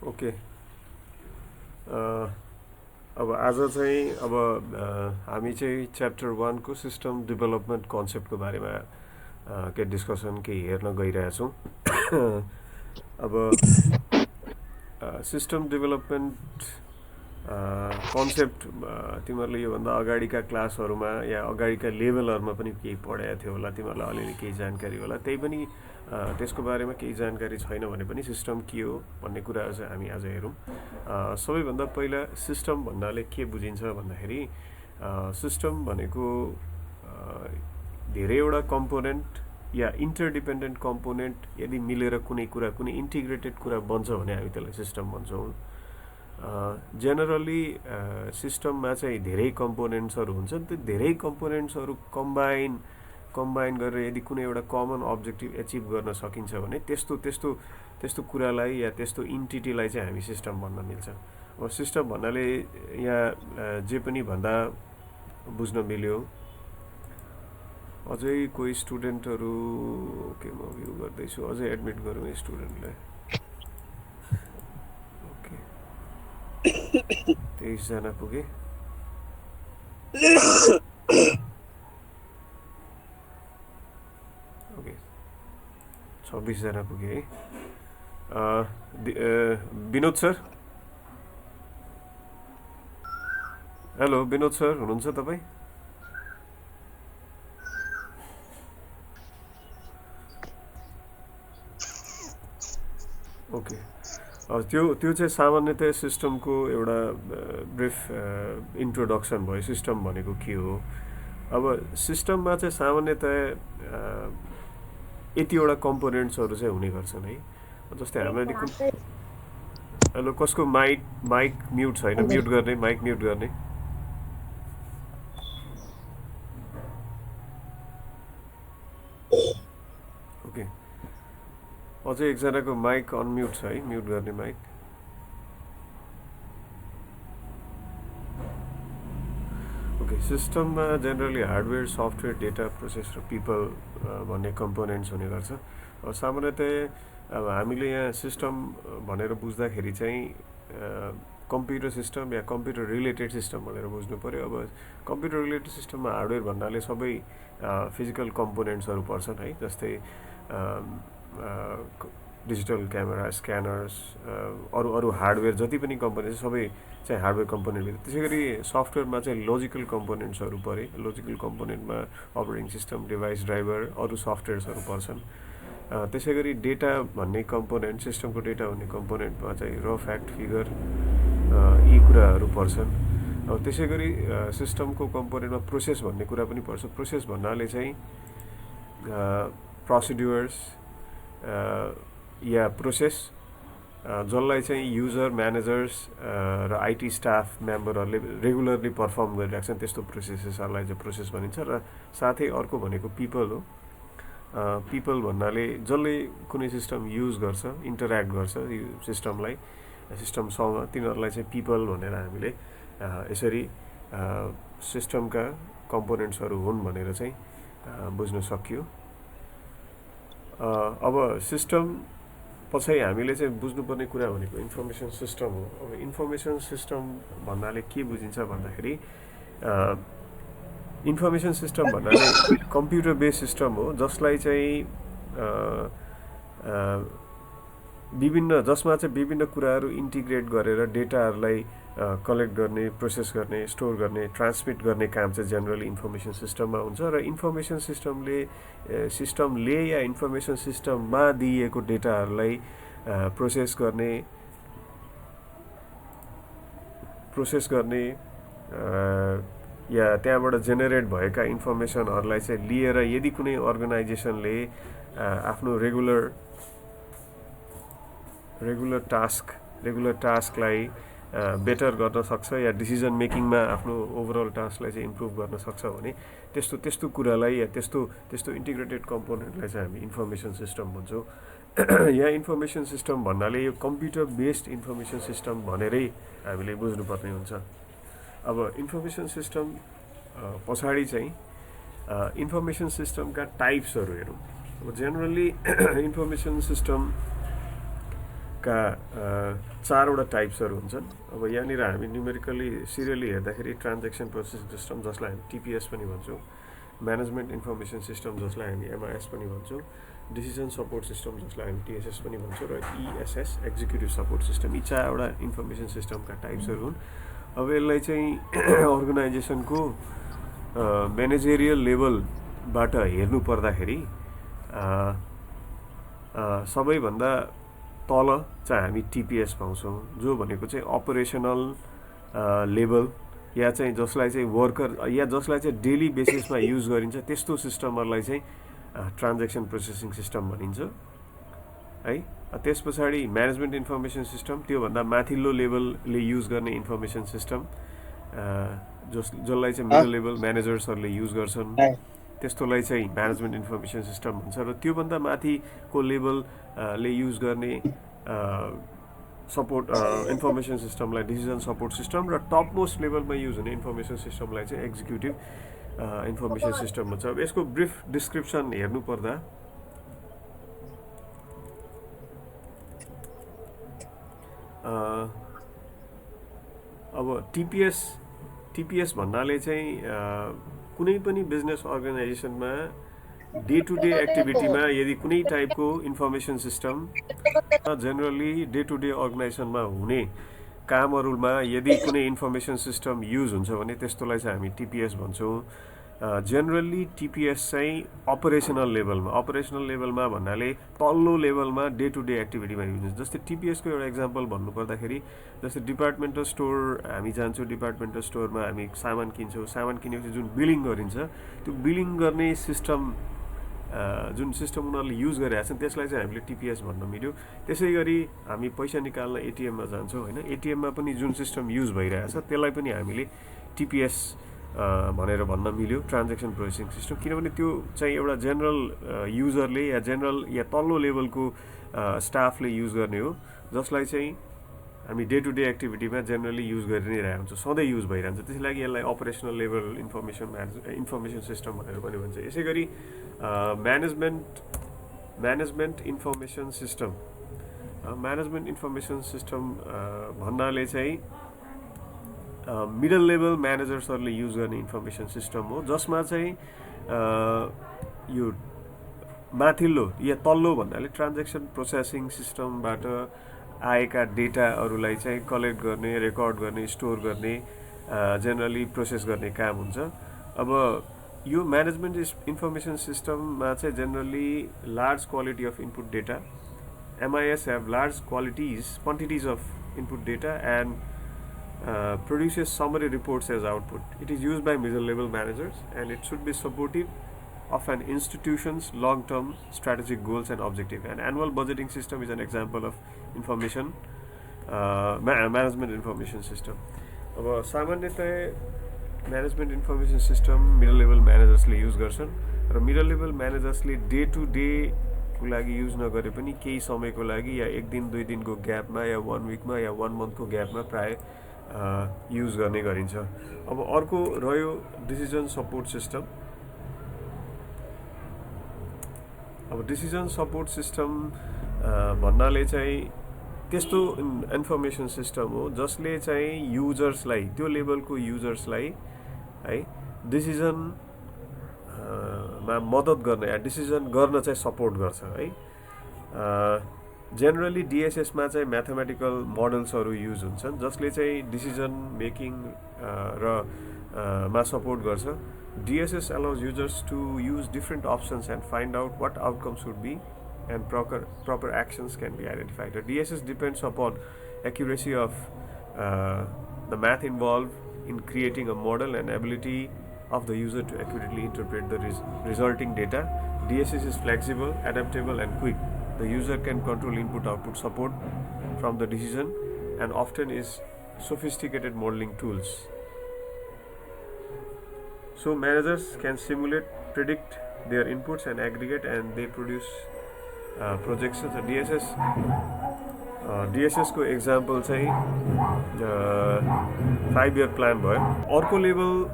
Okay अब आज चाहिँ अब हामी चाहिँ च्याप्टर 1 को सिस्टम डेभलपमेन्ट कन्सेप्टको बारेमा के डिस्कसन केही हेर्न गइरहेछौँ। अब सिस्टम डेभलपमेन्ट कन्सेप्ट तिमीहरूले योभन्दा अगाडिका क्लासहरूमा या अगाडिका लेभलहरूमा पनि केही पढाएको थियो होला, तिमीहरूलाई अलिअलि केही जानकारी होला। त्यही पनि त्यसको बारेमा केही जानकारी छैन भने पनि सिस्टम के हो भन्ने कुराहरू चाहिँ हामी आज हेरौँ। सबैभन्दा पहिला सिस्टम भन्नाले के बुझिन्छ भन्दाखेरि सिस्टम भनेको धेरैवटा कम्पोनेन्ट या इन्टरडिपेन्डेन्ट कम्पोनेन्ट यदि मिलेर कुनै कुरा कुनै इन्टिग्रेटेड कुरा बन्छ भने हामी त्यसलाई सिस्टम भन्छौँ। जेनरली सिस्टममा चाहिँ धेरै कम्पोनेन्ट्सहरू हुन्छन्। त्यो धेरै कम्पोनेन्ट्सहरू कम्बाइन गरेर यदि कुनै एउटा कमन अब्जेक्टिभ एचिभ गर्न सकिन्छ भने त्यस्तो कुरालाई या त्यस्तो इन्टिटीलाई चाहिँ हामी सिस्टम भन्न मिल्छ। अब सिस्टम भन्नाले यहाँ जे पनि भन्दा बुझ्न मिल्यो। अझै कोही स्टुडेन्टहरू ओके म भ्यू गर्दैछु, अझै एडमिट गरौँ है स्टुडेन्टलाई। ओके 23 जना पुगे। ओके 26 जना पुगे है। Vinod sir, hello Vinod sir हुनुहुन्छ तपाईँ? ओके त्यो चाहिँ सामान्यतया सिस्टमको एउटा ब्रिफ इन्ट्रोडक्सन भयो। सिस्टम भनेको के हो? अब सिस्टममा चाहिँ सामान्यतया यतिवटा कम्पोनेन्ट्सहरू चाहिँ हुने गर्छन् है। जस्तै हामीले हेलो, कसको माइक म्युट छैन? म्युट गर्ने, माइक म्युट गर्ने। ओके अझै एकजनाको माइक अनम्युट छ है, म्युट गर्ने माइक। ओके सिस्टममा generally hardware, software, data, process र पिपल भन्ने कम्पोनेन्ट्स हुने गर्छ। अब सामान्यतया अब हामीले यहाँ सिस्टम भनेर बुझ्दाखेरि चाहिँ कम्प्युटर सिस्टम या कम्प्युटर रिलेटेड सिस्टम भनेर बुझ्नु पऱ्यो। अब कम्प्युटर रिलेटेड सिस्टममा हार्डवेयर भन्नाले सबै फिजिकल कम्पोनेन्ट्सहरू पर्छन् है। जस्तै डिजिटल क्यामेरा, स्क्यानर्स, अरू हार्डवेयर जति पनि कम्पोनेन्ट सबै चाहिँ हार्डवेयर कम्पोनेन्ट भित्र। त्यसै गरी सफ्टवेयरमा चाहिँ लोजिकल कम्पोनेन्ट्सहरू परे। लोजिकल कम्पोनेन्टमा अपरेटिङ सिस्टम, डिभाइस, ड्राइभर, अरू सफ्टवेयर्सहरू पर्छन्। त्यसै गरी डेटा भन्ने कम्पोनेन्ट, सिस्टमको डेटा भन्ने कम्पोनेन्टमा चाहिँ र फ्याक्ट, फिगर यी कुराहरू पर्छन्। अब त्यसै गरी सिस्टमको कम्पोनेन्टमा प्रोसेस भन्ने कुरा पनि पर्छ। प्रोसेस भन्नाले चाहिँ प्रोसिड्युर्स या प्रोसेस जसलाई चाहिँ युजर, म्यानेजर्स र आइटी स्टाफ मेम्बरहरूले रेगुलरली पर्फर्म गरिरहेको छन्, त्यस्तो प्रोसेसेसहरूलाई चाहिँ प्रोसेस भनिन्छ। र साथै अर्को भनेको पिपल हो। पिपल भन्नाले जसले कुनै सिस्टम युज गर्छ, इन्टरेक्ट गर्छ यो सिस्टमलाई, सिस्टमसँग, तिनीहरूलाई चाहिँ पिपल भनेर हामीले यसरी सिस्टमका कम्पोनेन्ट्सहरू हुन् भनेर चाहिँ बुझ्न सकियो। अब सिस्टम पछि हामीले चाहिँ बुझ्नुपर्ने कुरा भनेको इन्फर्मेसन सिस्टम हो। अब इन्फर्मेसन सिस्टम भन्नाले के बुझिन्छ भन्दाखेरि इन्फर्मेसन सिस्टम भन्नाले कम्प्युटर बेस्ड सिस्टम हो जसलाई चाहिँ जसमा चाहिँ विभिन्न कुराहरू इन्टिग्रेट गरेर डेटाहरूलाई कलेक्ट गर्ने, प्रोसेस गर्ने, स्टोर गर्ने, ट्रान्समिट गर्ने काम चाहिँ जेनरली इन्फर्मेसन सिस्टममा हुन्छ। र इन्फर्मेसन सिस्टमले या इन्फर्मेसन सिस्टममा दिइएको डेटाहरूलाई प्रोसेस गर्ने या त्यहाँबाट जेनेरेट भएका इन्फर्मेसनहरूलाई चाहिँ लिएर यदि कुनै अर्गनाइजेसनले आफ्नो रेगुलर टास्कलाई बेटर गर्न सक्छ या डिसिजन मेकिङमा आफ्नो ओभरअल टास्कलाई चाहिँ इम्प्रुभ गर्न सक्छ भने त्यस्तो कुरालाई या त्यस्तो इन्टिग्रेटेड कम्पोनेन्टलाई चाहिँ हामी इन्फर्मेसन सिस्टम भन्छौँ। यहाँ इन्फर्मेसन सिस्टम भन्नाले यो कम्प्युटर बेस्ड इन्फर्मेसन सिस्टम भनेरै हामीले बुझ्नुपर्ने हुन्छ। अब इन्फर्मेसन सिस्टम पछाडि चाहिँ इन्फर्मेसन सिस्टमका टाइप्सहरू हेरौँ। अब जेनरली इन्फर्मेसन सिस्टम का चारवटा टाइप्सहरू हुन्छन्। अब यहाँनिर हामी न्युमेरिकली सिरियली हेर्दाखेरि ट्रान्जेक्सन प्रोसेसिङ सिस्टम जसलाई हामी टिपिएस पनि भन्छौँ, म्यानेजमेन्ट इन्फर्मेसन सिस्टम जसलाई हामी एमआइएस पनि भन्छौँ, डिसिजन सपोर्ट सिस्टम जसलाई हामी टिएसएस पनि भन्छौँ, र इएसएस एक्जिक्युटिभ सपोर्ट सिस्टम, यी चारवटा इन्फर्मेसन सिस्टमका टाइप्सहरू हुन्। अब यसलाई चाहिँ अर्गनाइजेसनको म्यानेजेरियल लेभलबाट हेर्नु पर्दाखेरि सबैभन्दा तल चाहिँ हामी टिपिएस पाउँछौँ, जो भनेको चाहिँ अपरेसनल लेभल या चाहिँ जसलाई चाहिँ वर्कर या जसलाई चाहिँ डेली बेसिसमा युज गरिन्छ त्यस्तो सिस्टमहरूलाई चाहिँ ट्रान्जेक्सन प्रोसेसिङ सिस्टम भनिन्छ है। त्यस पछाडि म्यानेजमेन्ट इन्फर्मेसन सिस्टम, त्योभन्दा माथिल्लो लेभलले युज गर्ने इन्फर्मेसन सिस्टम जसलाई चाहिँ मिडल लेभल म्यानेजर्सहरूले युज गर्छन्, त्यस्तोलाई चाहिँ म्यानेजमेन्ट इन्फर्मेसन सिस्टम भन्छ। र त्योभन्दा माथिको लेभलले युज गर्ने सपोर्ट इन्फर्मेसन सिस्टमलाई डिसिजन सपोर्ट सिस्टम, र टप मोस्ट लेभलमा युज हुने इन्फर्मेसन सिस्टमलाई चाहिँ एक्जिक्युटिभ इन्फर्मेसन सिस्टम भन्छ। अब यसको ब्रिफ डिस्क्रिप्सन हेर्नुपर्दा अब टिपिएस भन्नाले चाहिँ कुनै पनि बिजनेस अर्गनाइजेसनमा डे टु डे एक्टिभिटीमा यदि कुनै टाइपको information system generally day to day अर्गनाइजेसनमा हुने कामहरूमा यदि कुनै इन्फर्मेसन सिस्टम युज हुन्छ भने त्यस्तोलाई चाहिँ हामी टिपिएस भन्छौँ। जेनरली टिपिएस चाहिँ अपरेसनल लेभलमा भन्नाले तल्लो लेभलमा डे टु डे एक्टिभिटीमा युज हुन्छ। जस्तै टिपिएसको एउटा इक्जाम्पल भन्नुपर्दाखेरि जस्तै डिपार्टमेन्टल स्टोर हामी जान्छौँ, डिपार्टमेन्टल स्टोरमा हामी सामान किन्छौँ, सामान किनेपछि जुन बिलिङ गरिन्छ त्यो बिलिङ गर्ने सिस्टम जुन सिस्टम उनीहरूले युज गरिरहेको छन् त्यसलाई चाहिँ हामीले टिपिएस भन्न मिल्यो। त्यसै गरी हामी पैसा निकाल्न एटिएममा जान्छौँ होइन, एटिएममा पनि जुन सिस्टम युज भइरहेछ त्यसलाई पनि हामीले टिपिएस भनेर भन्न मिल्यो, ट्रान्जेक्सन प्रोसेसिङ सिस्टम, किनभने त्यो चाहिँ एउटा जेनरल युजरले या जेनरल या तल्लो लेभलको स्टाफले युज गर्ने हो, जसलाई चाहिँ हामी डे टु डे एक्टिभिटीमा जेनरली युज गरि नै रहेको हुन्छ, सधैँ युज भइरहन्छ। त्यसै लागि यसलाई अपरेसनल लेभल इन्फर्मेसन सिस्टम भनेर पनि भन्छ। यसै गरी म्यानेजमेन्ट इन्फर्मेसन सिस्टम भन्नाले चाहिँ मिडल लेभल म्यानेजर्सहरूले युज गर्ने इन्फर्मेसन सिस्टम हो, जसमा चाहिँ यो माथिल्लो या तल्लो भन्नाले ट्रान्जेक्सन प्रोसेसिङ सिस्टमबाट आएका डेटाहरूलाई चाहिँ कलेक्ट गर्ने, रेकर्ड गर्ने, स्टोर गर्ने, जेनरली प्रोसेस गर्ने काम हुन्छ। अब यो म्यानेजमेन्ट इन्फर्मेसन सिस्टममा चाहिँ generally large quality of input data, MIS have large quantities of input data and produces summary reports as output. It is used by middle level managers and it should be supportive of an institution's long-term strategic goals and objective. An annual budgeting system is an example of management information system. अब सामान्यतः management information system middle level म्यानेजर्सले use गर्छन् र middle level म्यानेजर्सले day to day को लागि use नगरे पनि केही समयको लागि या एक दिन दुई दिनको ग्यापमा या 1 विकमा या 1 मन्थको ग्यापमा प्राय युज गर्ने गरिन्छ। अब अर्को रह्यो डिसिजन सपोर्ट सिस्टम। अब डिसिजन सपोर्ट सिस्टम भन्नाले चाहिँ त्यस्तो इन्फर्मेसन सिस्टम हो जसले चाहिँ युजर्सलाई, त्यो लेभलको युजर्सलाई है डिसिजनमा मद्दत गर्न या डिसिजन गर्न चाहिँ सपोर्ट गर्छ है। जेनरली डिएसएसमा चाहिँ म्याथमेटिकल मोडल्सहरू युज हुन्छन् जसले चाहिँ डिसिजन मेकिङ र मा सपोर्ट गर्छ। DSS allows users to use different options and find out what outcomes should be and proper actions can be identified. The DSS depends upon accuracy of the math involved in creating a model and ability of the user to accurately interpret the resulting data. DSS is flexible, adaptable and quick. The user can control input-output support from the decision and often is sophisticated modeling tools. So managers can simulate, predict their inputs and aggregate and they produce projections. DSS को example चाहिँ 5-year plan भयो। अर्को level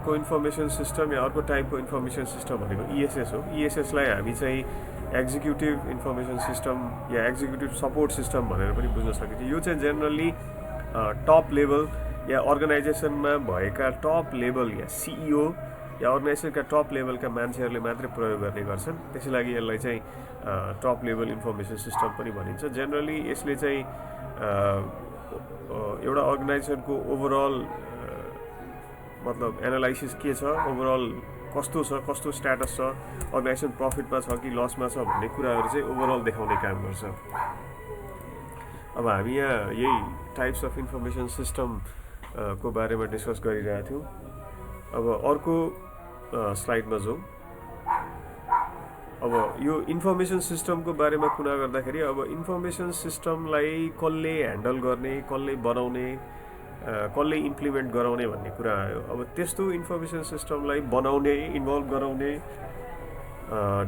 को information system या अर्को टाइपको information system भनेको ESS हो। ESS लाई हामी चाहिँ एक्जिक्युटिभ इन्फर्मेसन सिस्टम या एक्जिक्युटिभ सपोर्ट सिस्टम भनेर पनि बुझ्न सकिन्छ। यो चाहिँ जेनरली टप लेभल या अर्गनाइजेसनमा भएका टप लेभल या सिइओ या अर्गनाइजेसनका टप लेभलका मान्छेहरूले मात्रै प्रयोग गर्ने गर्छन्। त्यसै लागि यसलाई चाहिँ टप लेभल इन्फर्मेसन सिस्टम पनि भनिन्छ। जेनरली यसले चाहिँ एउटा अर्गनाइजेसनको ओभरअल मतलब एनालाइसिस के छ, ओभरअल कस्तो छ, कस्तो स्ट्याटस छ, अर्गनाइजेसन प्रफिटमा छ कि लसमा छ भन्ने कुराहरू चाहिँ ओभरअल देखाउने काम गर्छ। अब हामी यहाँ यही टाइप्स अफ इन्फर्मेसन सिस्टम को बारेमा डिस्कस गरिरहेका थियौँ। अब अर्को स्लाइडमा जाउँ। अब यो इन्फर्मेसन सिस्टमको बारेमा कुरा गर्दाखेरि अब इन्फर्मेसन सिस्टमलाई कसले ह्यान्डल गर्ने, कसले बनाउने, कसले इम्प्लिमेन्ट गराउने भन्ने कुरा आयो। अब त्यस्तो इन्फर्मेसन सिस्टमलाई बनाउने, इन्भल्भ गराउने,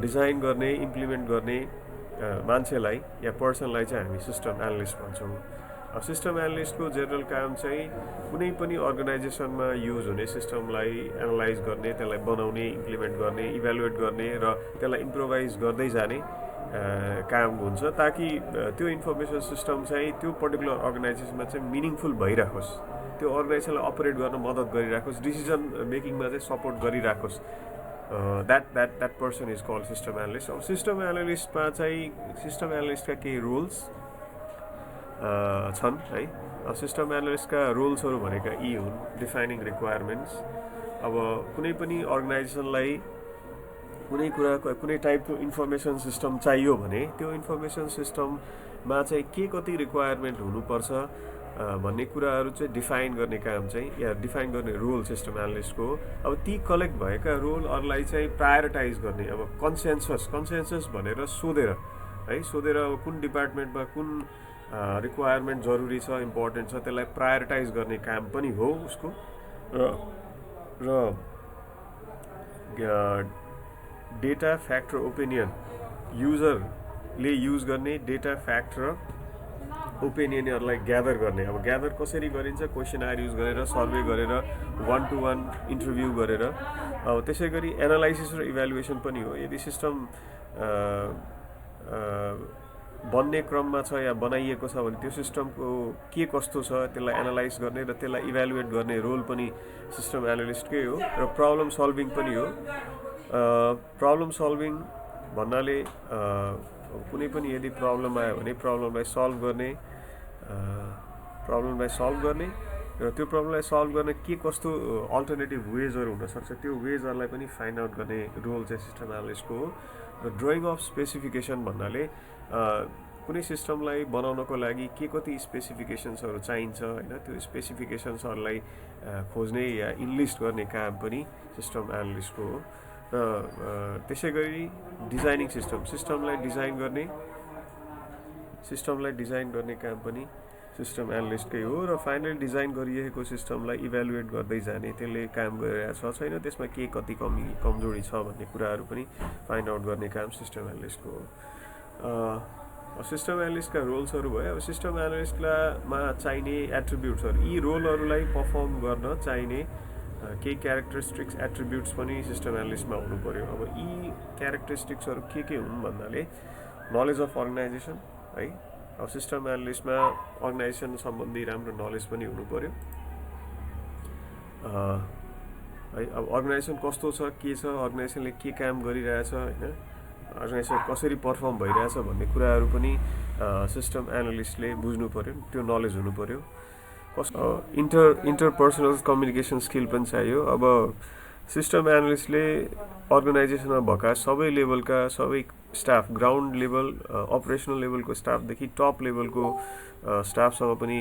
डिजाइन गर्ने, इम्प्लिमेन्ट गर्ने मान्छेलाई या पर्सनलाई चाहिँ हामी सिस्टम एनालिस्ट भन्छौँ। सिस्टम एनालिस्टको जेनरल काम चाहिँ कुनै पनि अर्गनाइजेसनमा युज हुने सिस्टमलाई एनालाइज गर्ने, त्यसलाई बनाउने, इम्प्लिमेन्ट गर्ने, इभ्यालुएट गर्ने र त्यसलाई इम्प्रोभाइज गर्दै जाने काम हुन्छ, ताकि त्यो इन्फर्मेसन सिस्टम चाहिँ त्यो पर्टिकुलर अर्गनाइजेसनमा चाहिँ मिनिङफुल भइराखोस्, त्यो अर्गनाइजेसनलाई अपरेट गर्न मद्दत गरिराखोस्, डिसिजन मेकिङमा चाहिँ सपोर्ट गरिराखोस्। That person is called system analyst. अब सिस्टम एनालिस्टमा चाहिँ सिस्टम एनालिस्टका केही रोल्स छन् है। सिस्टम एनालिस्टका रोल्सहरू भनेका यी हुन्। Defining requirements. अब कुनै पनि अर्गनाइजेसनलाई कुनै टाइपको इन्फर्मेसन सिस्टम चाहियो भने त्यो इन्फर्मेसन सिस्टममा चाहिँ के कति रिक्वायरमेन्ट हुनुपर्छ भन्ने कुराहरू चाहिँ डिफाइन गर्ने काम चाहिँ या डिफाइन गर्ने रोल सिस्टम एनालिस्टको हो। अब ती कलेक्ट भएका रोलहरूलाई चाहिँ प्रायोरिटाइज गर्ने, अब कन्सेन्सस भनेर सोधेर अब कुन डिपार्टमेन्टमा कुन रिक्वायरमेन्ट जरुरी छ, इम्पोर्टेन्ट छ, त्यसलाई प्रायोरिटाइज गर्ने काम पनि हो उसको। र डेटा, फ्याक्ट र ओपिनियन, युजरले युज गर्ने डेटा, फ्याक्ट र ओपिनियनहरूलाई ग्यादर गर्ने। अब ग्यादर कसरी गरिन्छ? क्वेसनर युज गरेर, सर्वे गरेर, 1-to-1 इन्टरभ्यू गरेर। अब त्यसै गरी एनालाइसिस र इभ्यालुएसन पनि हो। यदि सिस्टम बन्ने क्रममा छ या बनाइएको छ भने त्यो सिस्टमको के कस्तो छ त्यसलाई एनालाइज गर्ने र त्यसलाई इभ्यालुएट गर्ने रोल पनि सिस्टम एनालिस्टकै हो। र प्रब्लम सल्भिङ पनि हो। प्रब्लम सल्भिङ भन्नाले कुनै पनि यदि प्रब्लम आयो भने प्रब्लमलाई सल्भ गर्ने र त्यो प्रब्लमलाई सल्भ गर्न के कस्तो अल्टरनेटिभ वेजहरू हुनसक्छ त्यो वेजहरूलाई पनि फाइन्ड आउट गर्ने रोल चाहिँ सिस्टम एनालिस्टको हो। र ड्रइङ अफ स्पेसिफिकेसन भन्नाले कुनै सिस्टमलाई बनाउनको लागि के कति स्पेसिफिकेसन्सहरू चाहिन्छ होइन, त्यो स्पेसिफिकेसन्सहरूलाई खोज्ने या इनलिस्ट गर्ने काम पनि सिस्टम एनालिस्टको हो। र त्यसै गरी डिजाइनिङ सिस्टमलाई डिजाइन गर्ने काम पनि सिस्टम एनालिस्टकै हो। र फाइनली डिजाइन गरिएको सिस्टमलाई इभ्यालुएट गर्दै जाने, त्यसले काम गरिरहेको छ छैन, त्यसमा के कति कमजोरी छ भन्ने कुराहरू पनि फाइन्ड आउट गर्ने काम सिस्टम एनालिस्टको हो। सिस्टम एनालिस्टका रोल्सहरू भयो। अब सिस्टम एनालिस्टमा चाहिने एट्रिब्युट्सहरू, यी रोलहरूलाई पर्फर्म गर्न चाहिने केही क्यारेक्टरिस्टिक्स एट्रिब्युट्स पनि सिस्टम एनालिस्टमा हुनु पर्यो। अब यी क्यारेक्टरिस्टिक्सहरू के हुन् भन्नाले नलेज अफ अर्गनाइजेसन है। अब सिस्टम एनालिस्टमा अर्गनाइजेसन सम्बन्धी राम्रो नलेज पनि हुनु पर्यो है। अब अर्गनाइजेसन कस्तो छ, के छ, अर्गनाइजेसनले के काम गरिरहेछ होइन, अर्गनाइजेसन कसरी पर्फर्म भइरहेछ भन्ने कुराहरू पनि सिस्टम एनालिस्टले बुझ्नु पर्यो, त्यो नलेज हुनु पर्यो। इन्टरपर्सनल कम्युनिकेसन स्किल पनि चाहियो। अब सिस्टम एनालिस्टले अर्गनाइजेसनमा भएका सबै लेभलका सबै स्टाफ, ग्राउन्ड लेभल, अपरेसनल लेभलको स्टाफदेखि टप लेभलको स्टाफसँग पनि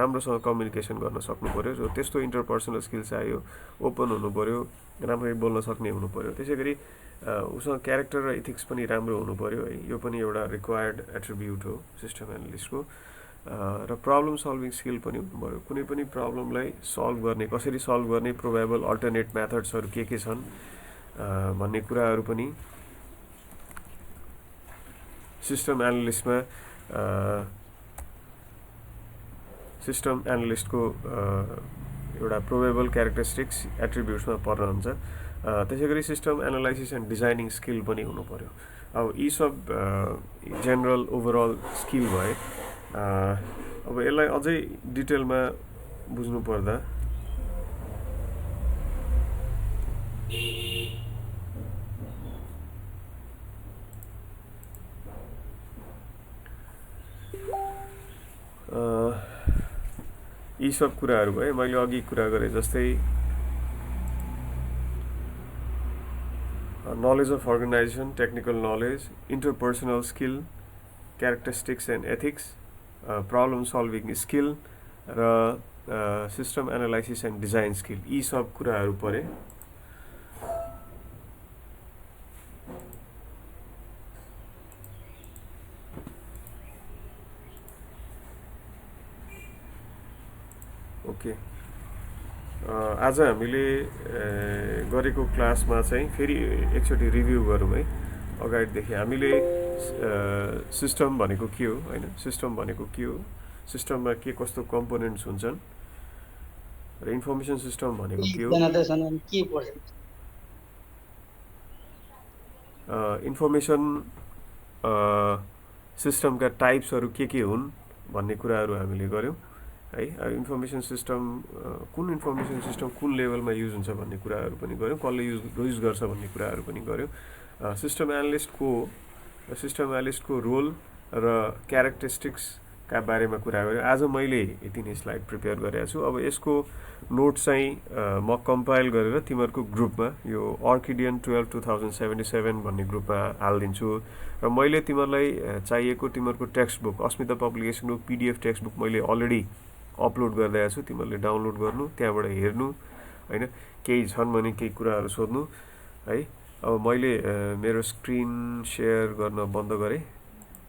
राम्रोसँग कम्युनिकेसन गर्न सक्नु पर्यो। र त्यस्तो इन्टरपर्सनल स्किल चाहियो। ओपन हुनु पर्यो, राम्ररी बोल्न सक्ने हुनु पर्यो। त्यसै गरी उसँग क्यारेक्टर र इथिक्स पनि राम्रो हुनु पर्यो है। यो पनि एउटा रिक्वायर्ड एट्रिब्युट हो सिस्टम एनालिस्टको। र प्रब्लम सल्भिङ स्किल पनि हुनु पर्यो। कुनै पनि प्रब्लमलाई सल्भ गर्ने, कसरी सल्भ गर्ने, प्रोबेबल अल्टरनेट मेथड्सहरू के छन् भन्ने कुराहरू पनि सिस्टम एनालिस्टको एउटा प्रोबेबल क्यारेक्टरिस्टिक्स एट्रिब्युट्समा पर्न हुन्छ। त्यसै गरी system analysis and designing skill पनि हुनु पर्यो। अब यी सब जेनरल ओभरअल स्किल भए। अब यसलाई अझै डिटेलमा बुझ्नु पर्दा यी सब कुराहरू भए। मैले अघि कुरा गरेँ जस्तै knowledge of organization, technical knowledge, interpersonal skill, characteristics and ethics, problem solving skill र system analysis and design skill, यी सब कुराहरू परे। ओके, आज हामीले गरेको क्लासमा चाहिँ फेरि एकचोटि रिभ्यू गरौँ है। अगाडिदेखि हामीले सिस्टम भनेको के हो हैन, सिस्टम भनेको के हो, सिस्टममा के कस्तो कम्पोनेन्ट्स हुन्छन् र इन्फर्मेसन सिस्टम भनेको के हो, इन्फर्मेसन सिस्टमका टाइप्सहरू के हुन् भन्ने कुराहरू हामीले गऱ्यौँ है। इन्फर्मेसन सिस्टम कुन इन्फर्मेसन सिस्टम कुन लेभलमा युज हुन्छ भन्ने कुराहरू पनि गऱ्यौँ, कसले युज गर्छ भन्ने कुराहरू पनि गऱ्यौँ। सिस्टम एनालिस्टको रोल र क्यारेक्टरिस्टिक्सका बारेमा कुरा गऱ्यौँ। आज मैले यति नै स्लाइड प्रिपेयर गरेको छु। अब यसको नोट चाहिँ म कम्पाइल गरेर तिमीहरूको ग्रुपमा, यो अर्किडियन 12-2077 भन्ने ग्रुपमा हालिदिन्छु र मैले तिमीहरूलाई चाहिएको तिमीहरूको टेक्स्ट बुक, अस्मिता पब्लिकेसनको PDF टेक्स्ट बुक मैले अलरेडी अपलोड गरिदिएको छु। तिमीहरूले डाउनलोड गर्नु, त्यहाँबाट हेर्नु हैन, केही छन् भने केही कुराहरू सोध्नु है। अब मैले मेरो स्क्रिन सेयर गर्न बन्द गरेँ।